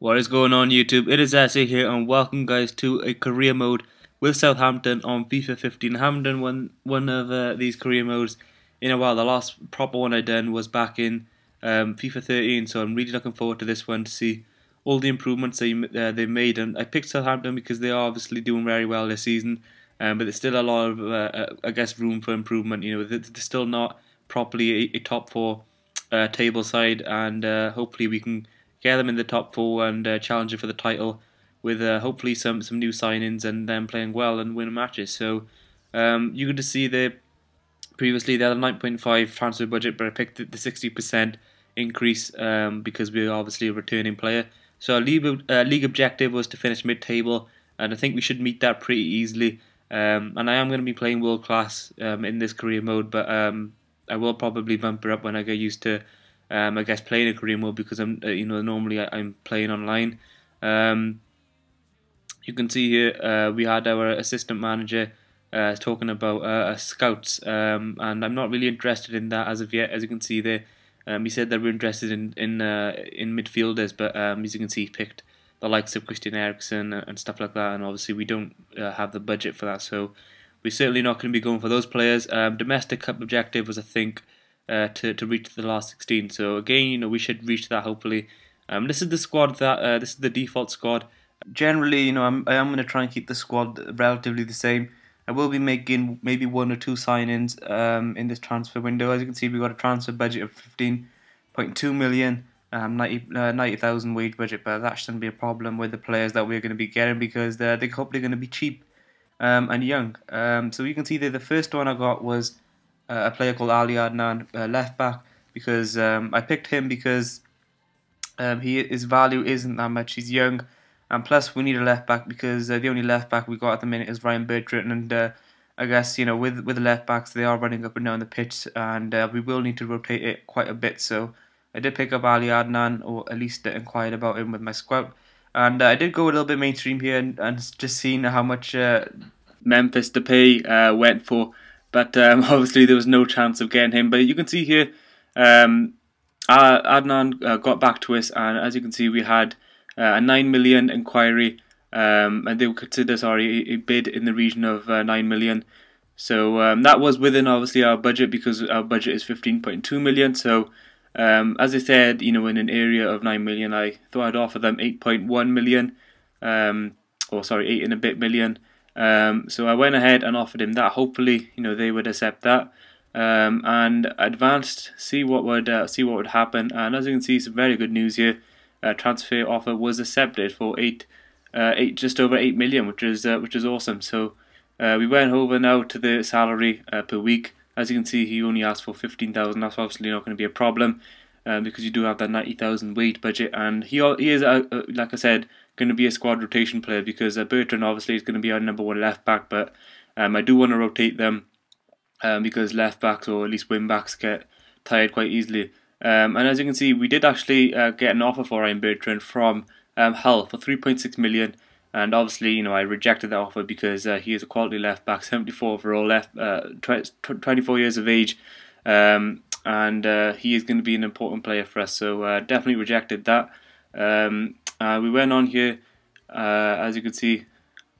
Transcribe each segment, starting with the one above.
What is going on YouTube? It is Essay here and welcome guys to a career mode with Southampton on FIFA 15. I haven't done one of these career modes in a while. The last proper one I done was back in FIFA 13, so I'm really looking forward to this one to see all the improvements they made. And I picked Southampton because they are obviously doing very well this season, but there's still a lot of I guess room for improvement. You know, they're still not properly a top four table side, and hopefully we can get them in the top four and challenging for the title with hopefully some new signings and them playing well and winning matches. So you could just see previously they had a 9.5 transfer budget, but I picked the 60% increase because we're obviously a returning player. So our league objective was to finish mid-table, and I think we should meet that pretty easily. And I am going to be playing world class in this career mode, but I will probably bump it up when I get used to I guess playing a career mode, because I'm normally I'm playing online. You can see here we had our assistant manager talking about scouts, and I'm not really interested in that as of yet. As you can see there, he said that we're interested in midfielders, but as you can see, he picked the likes of Christian Eriksen and stuff like that, and obviously we don't have the budget for that, so we're certainly not going to be going for those players. Domestic Cup objective was, I think, to reach the last 16. So again, we should reach that hopefully. This is the squad that this is the default squad. Generally, I am going to try and keep the squad relatively the same. I will be making maybe 1 or 2 signings in this transfer window. As you can see, we've got a transfer budget of 15.2 million, 90,000 wage budget, but that shouldn't be a problem with the players that we're going to be getting, because they're hopefully going to be cheap and young. So you can see that the first one I got was a player called Ali Adnan, left back, because I picked him because his value isn't that much. He's young, and plus we need a left back because the only left back we got at the minute is Ryan Bertrand, and I guess with the left backs, they are running up and down the pitch, and we will need to rotate it quite a bit. So I did pick up Ali Adnan, or at least inquired about him with my scout, and I did go a little bit mainstream here and just seen how much Memphis Depay went for. But obviously there was no chance of getting him. But you can see here, Adnan got back to us, and as you can see, we had a 9 million inquiry, and they would consider, a bid in the region of 9 million. So that was within obviously our budget, because our budget is 15.2 million. So as I said, in an area of 9 million, I thought I'd offer them 8.1 million, or sorry, 8 and a bit million. So I went ahead and offered him that. Hopefully, they would accept that, and advanced, see what would happen. And as you can see, some very good news here. Transfer offer was accepted for just over 8 million, which is awesome. So we went over now to the salary per week. As you can see, he only asked for 15,000. That's obviously not going to be a problem, because you do have that 90,000 wage budget, and he is like I said, going to be a squad rotation player, because Bertrand obviously is going to be our number 1 left back, but I do want to rotate them because left backs, or at least wing backs, get tired quite easily. And as you can see, we did actually get an offer for Ryan Bertrand from Hull for 3.6 million, and obviously I rejected that offer because he is a quality left back, 74 overall, 24 years of age, and he is going to be an important player for us. So definitely rejected that. We went on here, as you can see,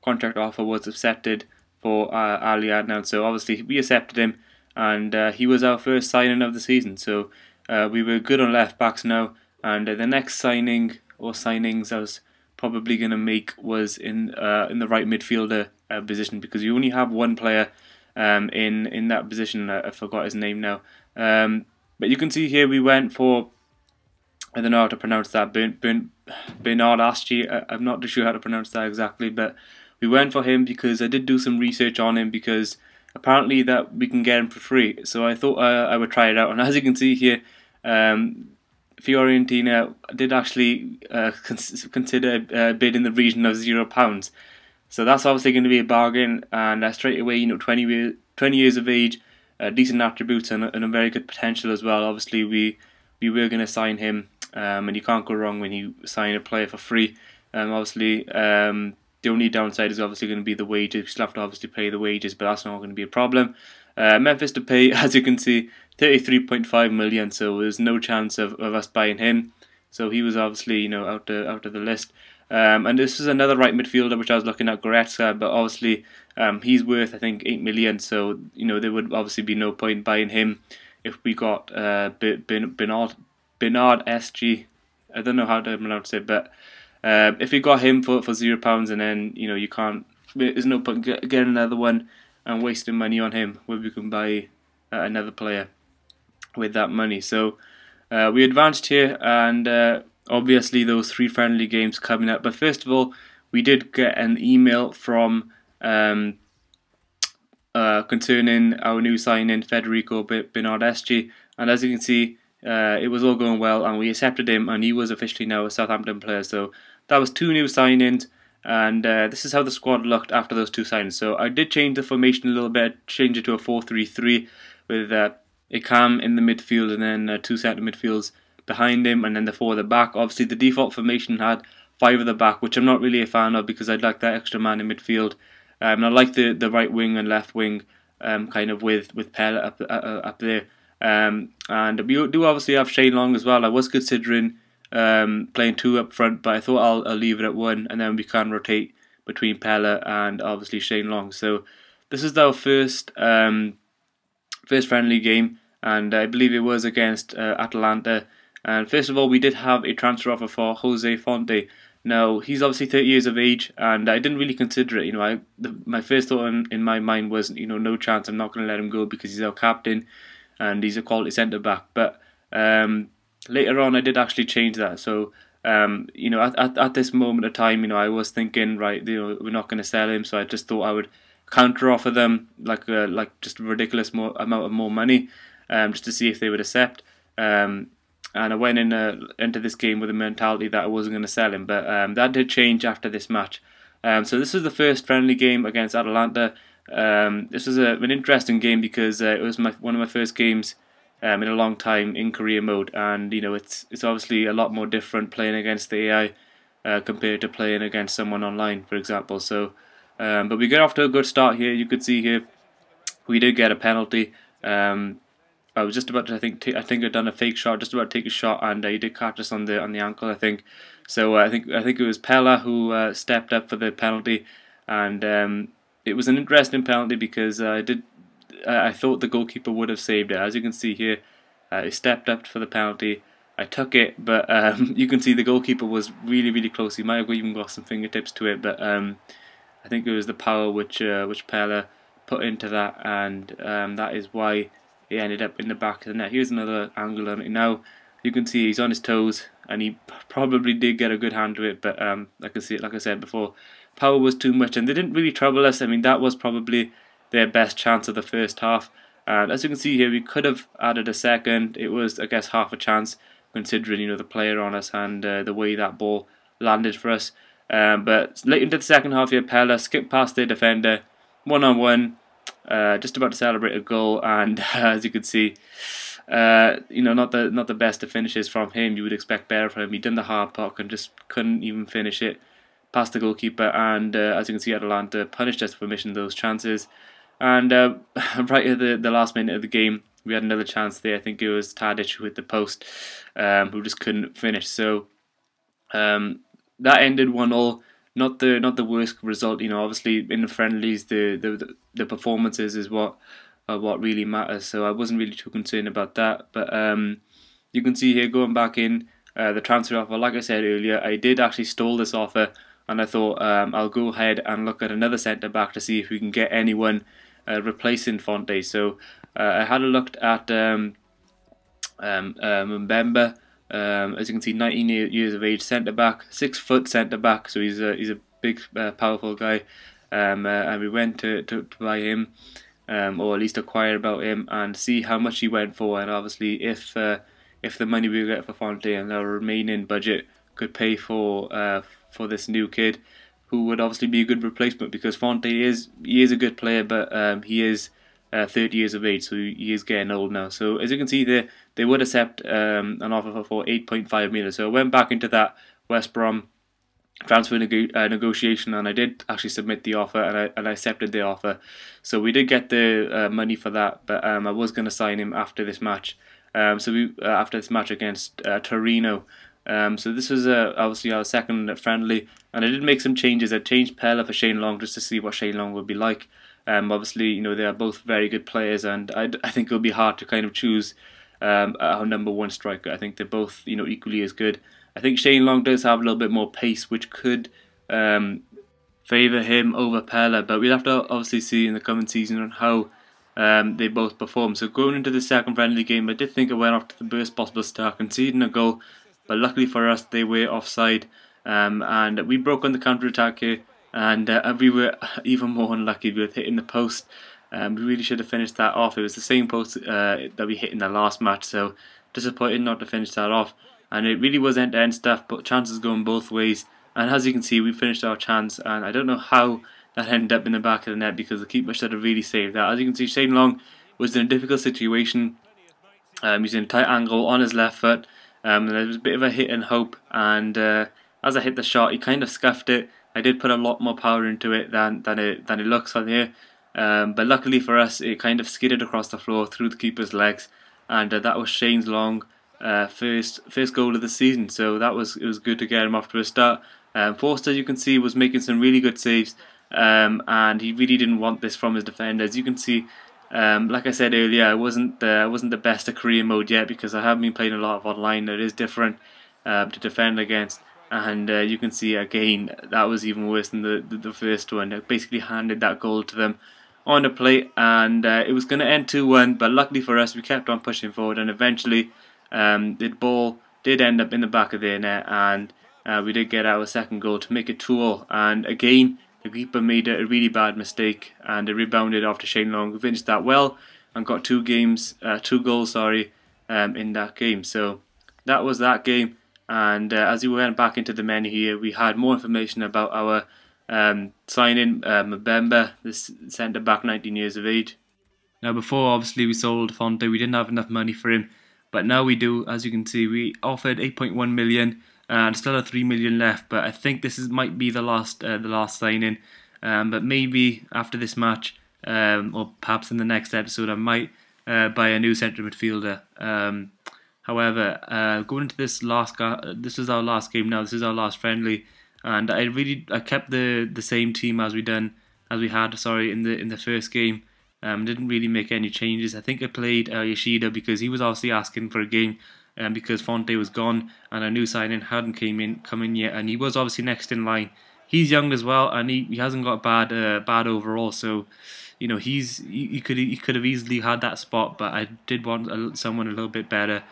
contract offer was accepted for Ali Adnan, so obviously we accepted him, and he was our first signing of the season. So we were good on left backs now, and the next signing or signings I was probably going to make was in the right midfielder position, because you only have one player in that position. I forgot his name now, but you can see here we went for, I don't know how to pronounce that, Bernard Aschi. I'm not too sure how to pronounce that exactly, but we went for him because I did do some research on him, because apparently that we can get him for free. So I thought I would try it out, and as you can see here, Fiorentina did actually consider a bid in the region of £0. So that's obviously going to be a bargain, and straight away, 20 years of age, decent attributes, and a very good potential as well. Obviously we were going to sign him. And you can't go wrong when you sign a player for free. Obviously, the only downside is obviously going to be the wages. We still have to obviously pay the wages, but that's not going to be a problem. Memphis Depay, as you can see, 33.5 million, so there's no chance of us buying him. so he was obviously out of the list. And this is another right midfielder which I was looking at, Goretzka, but obviously he's worth I think 8 million, so there would obviously be no point buying him if we got Bernard SG. I don't know how to pronounce it, but if we got him for £0, and then you can't, there's no point getting another one and wasting money on him where we can buy another player with that money. So we advanced here, and obviously those 3 friendly games coming up. But first of all, we did get an email from concerning our new signing, Federico Bernardeschi, and as you can see, it was all going well, and we accepted him, and he was officially now a Southampton player. So that was 2 new signings, and this is how the squad looked after those 2 signings. So I did change the formation a little bit, change it to a 4-3-3 with a cam in the midfield, and then 2 centre midfields behind him, and then the 4 at the back. Obviously the default formation had 5 at the back, which I'm not really a fan of because I'd like that extra man in midfield. And I like the right wing and left wing kind of with Pella up there. And we do obviously have Shane Long as well. I was considering playing 2 up front, but I thought I'll leave it at 1, and then we can rotate between Pella and obviously Shane Long. So this is our first friendly game, and I believe it was against Atalanta. And first of all, we did have a transfer offer for Jose Fonte. Now, he's obviously 30 years of age, and I didn't really consider it. My first thought in my mind was, no chance, I'm not going to let him go because he's our captain and he's a quality centre-back. But later on, I did actually change that. So, at this moment of time, I was thinking, right, we're not going to sell him, so I just thought I would counter-offer them like just a ridiculous amount of more money, just to see if they would accept. And I went into this game with the mentality that I wasn't going to sell him, but that did change after this match. So this was the first friendly game against Atalanta. This was an interesting game because it was one of my first games in a long time in career mode, and it's obviously a lot more different playing against the AI compared to playing against someone online, for example. So, but we got off to a good start here. You could see here we did get a penalty. I was just about to, I think I'd done a fake shot, just about to take a shot, and he did catch us on the ankle, I think. So I think it was Pella who stepped up for the penalty, and it was an interesting penalty because I thought the goalkeeper would have saved it. As you can see here, he stepped up for the penalty. I took it, but you can see the goalkeeper was really close. He might have even got some fingertips to it, but I think it was the power which Pella put into that, and that is why he ended up in the back of the net. Here's another angle on it. Now you can see he's on his toes, and he probably did get a good hand to it, but like I said before, power was too much, and they didn't really trouble us. I mean, that was probably their best chance of the first half, and as you can see here, we could have added a second. It was, I guess, half a chance considering the player on us and the way that ball landed for us. But late into the second half here, Pella skipped past their defender, 1-on-1. Just about to celebrate a goal, and as you can see, not the best of finishes from him. You would expect better from him. He done the hard puck and just couldn't even finish it past the goalkeeper. And as you can see, Atalanta punished us for missing those chances. And right at the last minute of the game, we had another chance there. I think it was Tadic with the post, who just couldn't finish. So that ended 1-1. Not the worst result, obviously in the friendlies the performances is what really matters, so I wasn't really too concerned about that. But you can see here, going back in the transfer offer, like I said earlier, I did actually stall this offer, and I thought I'll go ahead and look at another centre back to see if we can get anyone replacing Fonte. So I had a look at Mbemba. As you can see, 19 years of age, centre back, 6 foot centre back, so he's a big, powerful guy. And we went to buy him, or at least acquire about him, and see how much he went for. And obviously, if the money we get for Fonte and our remaining budget could pay for this new kid, who would obviously be a good replacement, because Fonte is a good player, but he is 30 years of age, so he is getting old now. So as you can see there, they would accept an offer for 8.5 million. So I went back into that West Brom transfer negotiation, and I did actually submit the offer, and I accepted the offer. So we did get the money for that, but I was going to sign him after this match. After this match against Torino. So this was obviously our second friendly, and I did make some changes. I changed Pella for Shane Long just to see what Shane Long would be like. Obviously, you know, they are both very good players, and I think it'll be hard to kind of choose our number one striker. I think they're both, you know, equally as good. I think Shane Long does have a little bit more pace, which could favour him over Pella, but we'll have to obviously see in the coming season on how they both perform. So going into the second friendly game, I did think it went off to the worst possible start, conceding a goal, but luckily for us, they were offside, and we broke on the counter attack here, and we were even more unlucky with hitting the post. We really should have finished that off. It was the same post that we hit in the last match, so disappointed not to finish that off. And it really was end-to-end stuff, but chances going both ways. And as you can see, we finished our chance, and I don't know how that ended up in the back of the net because the keeper should have really saved that. As you can see, Shane Long was in a difficult situation. He's in a tight angle on his left foot, and there was a bit of a hit and hope. And as I hit the shot, he kind of scuffed it. I did put a lot more power into it than it looks on here. But luckily for us, it kind of skidded across the floor through the keeper's legs, and that was Shane's Long first goal of the season. So it was good to get him off to a start. Forster, you can see, was making some really good saves, and he really didn't want this from his defenders. You can see, like I said earlier, I wasn't the best at career mode yet because I have been playing a lot of online. It is different to defend against, and you can see again that was even worse than the first one. I basically handed that goal to them on the plate, and it was going to end 2-1, but luckily for us, we kept on pushing forward, and eventually the ball did end up in the back of their net, and we did get our second goal to make it 2-2. And again, the keeper made a really bad mistake, and it rebounded after Shane Long, who finished that well and got two goals, in that game. So that was that game. And as we went back into the menu here, we had more information about our signing, Mbemba, this centre back, 19 years of age. Now, before obviously we sold Fonte, we didn't have enough money for him, but now we do. As you can see, we offered 8.1 million and still have 3 million left. But I think this might be the last signing. But maybe after this match, or perhaps in the next episode, I might buy a new centre midfielder. However, going into this this is our last game now. This is our last friendly, and I kept the same team as we had. Sorry, in the first game. Didn't really make any changes. I think I played Yoshida because he was obviously asking for a game, because Fonte was gone and a new signing hadn't come in yet, and he was obviously next in line. He's young as well, and he hasn't got bad overall. So, you know, he could have easily had that spot, but I did want someone a little bit better,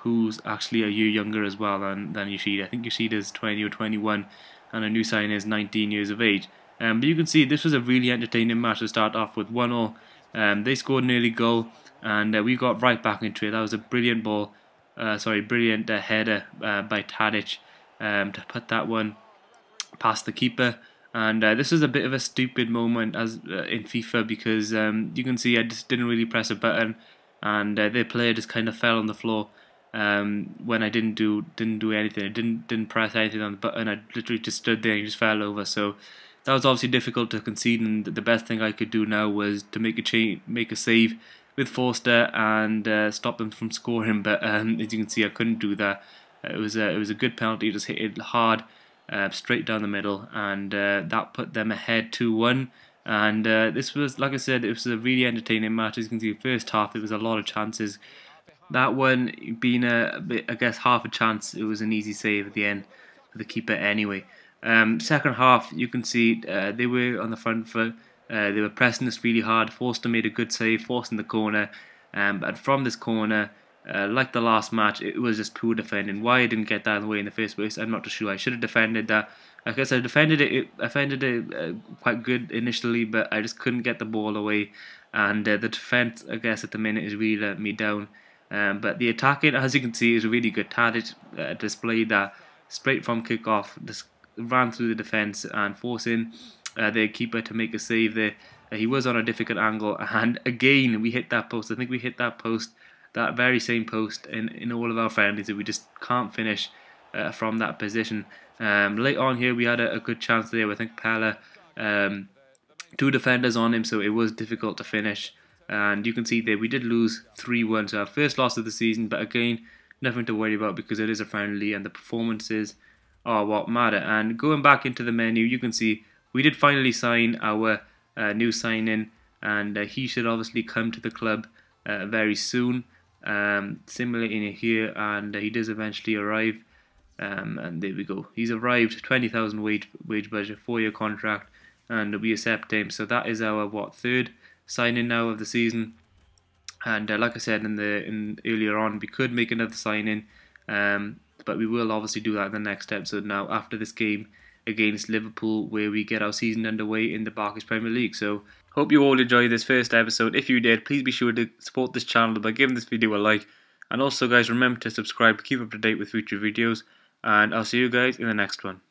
who's actually a year younger as well than Yoshida. I think Yoshida's 20 or 21, and a new signing is 19 years of age. But you can see this was a really entertaining match to start off with, 1-1. They scored an early goal, and we got right back into it. That was a brilliant brilliant header by Tadic to put that one past the keeper. And this was a bit of a stupid moment as in FIFA because you can see I just didn't really press a button, and their player just kind of fell on the floor when I didn't do anything. I didn't press anything on the button. I literally just stood there and just fell over. So that was obviously difficult to concede, and the best thing I could do now was to make a save with Forster and stop them from scoring. But as you can see, I couldn't do that. It was a good penalty, just hit it hard, straight down the middle, and that put them ahead 2-1. And this was, like I said, it was a really entertaining match. As you can see, first half there was a lot of chances. That one being a bit, I guess, half a chance. It was an easy save at the end for the keeper anyway. Second half, you can see they were on the front foot. They were pressing us really hard. Forster made a good save, forcing the corner. But from this corner, like the last match, it was just poor defending. Why I didn't get that away in the first place, I'm not too sure. I should have defended that. I guess I defended it quite good initially, but I just couldn't get the ball away. And the defence, I guess, at the minute is really letting me down. But the attacking, as you can see, is really good. Tadic displayed that straight from kick-off, just ran through the defence and forcing their keeper to make a save there. He was on a difficult angle, and again we hit that post. I think we hit that post, that very same post in all of our friendlies, that we just can't finish from that position. Late on here we had a good chance there. I think Pella, two defenders on him, so it was difficult to finish. And you can see there we did lose 3-1, so our first loss of the season, but again nothing to worry about because it is a friendly and the performances are what matter. And going back into the menu, you can see we did finally sign our new sign-in, and he should obviously come to the club very soon. Similar in here, and he does eventually arrive. And there we go. He's arrived. 20,000 wage budget, 4-year contract, and we accept him. So that is our third sign-in now of the season. And like I said in earlier on, we could make another sign-in, but we will obviously do that in the next episode now after this game against Liverpool, where we get our season underway in the Barclays Premier League. So hope you all enjoyed this first episode. If you did, please be sure to support this channel by giving this video a like. And also guys, remember to subscribe to keep up to date with future videos. And I'll see you guys in the next one.